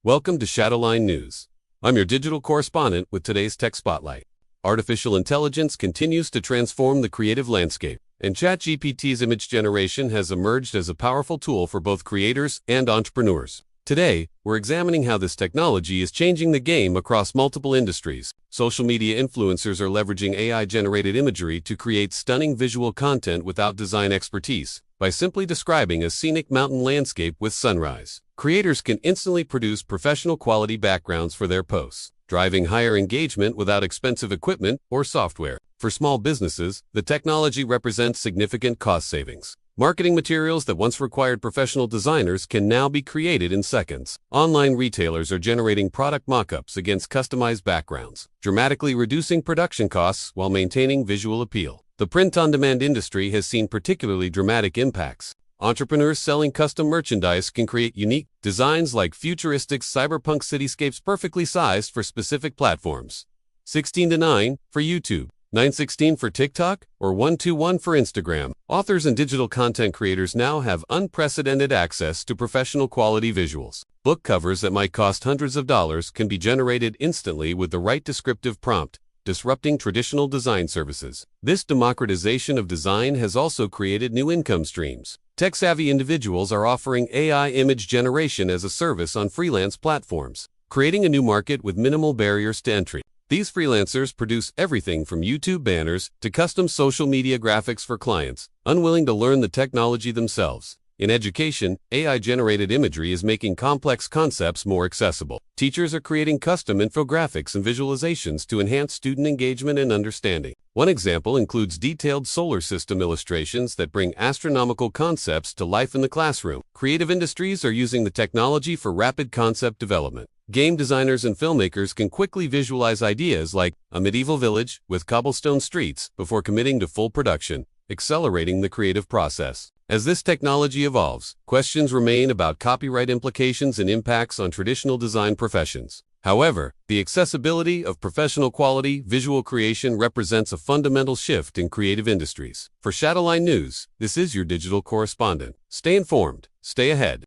Welcome to Shadowline News. I'm your digital correspondent with today's Tech Spotlight. Artificial intelligence continues to transform the creative landscape, and ChatGPT's image generation has emerged as a powerful tool for both creators and entrepreneurs. Today, we're examining how this technology is changing the game across multiple industries. Social media influencers are leveraging AI-generated imagery to create stunning visual content without design expertise. By simply describing a scenic mountain landscape with sunrise, creators can instantly produce professional quality backgrounds for their posts, driving higher engagement without expensive equipment or software. For small businesses, the technology represents significant cost savings. Marketing materials that once required professional designers can now be created in seconds. Online retailers are generating product mock-ups against customized backgrounds, dramatically reducing production costs while maintaining visual appeal. The print-on-demand industry has seen particularly dramatic impacts. Entrepreneurs selling custom merchandise can create unique designs like futuristic cyberpunk cityscapes perfectly sized for specific platforms. 16:9 for YouTube, 9:16 for TikTok, or 1:1 for Instagram. Authors and digital content creators now have unprecedented access to professional quality visuals. Book covers that might cost hundreds of dollars can be generated instantly with the right descriptive prompt, disrupting traditional design services. This democratization of design has also created new income streams. Tech-savvy individuals are offering AI image generation as a service on freelance platforms, creating a new market with minimal barriers to entry. These freelancers produce everything from YouTube banners to custom social media graphics for clients, unwilling to learn the technology themselves. In education, AI-generated imagery is making complex concepts more accessible. Teachers are creating custom infographics and visualizations to enhance student engagement and understanding. One example includes detailed solar system illustrations that bring astronomical concepts to life in the classroom. Creative industries are using the technology for rapid concept development. Game designers and filmmakers can quickly visualize ideas like a medieval village with cobblestone streets before committing to full production, accelerating the creative process. As this technology evolves, questions remain about copyright implications and impacts on traditional design professions. However, the accessibility of professional quality visual creation represents a fundamental shift in creative industries. For Shadowline News, this is your digital correspondent. Stay informed, stay ahead.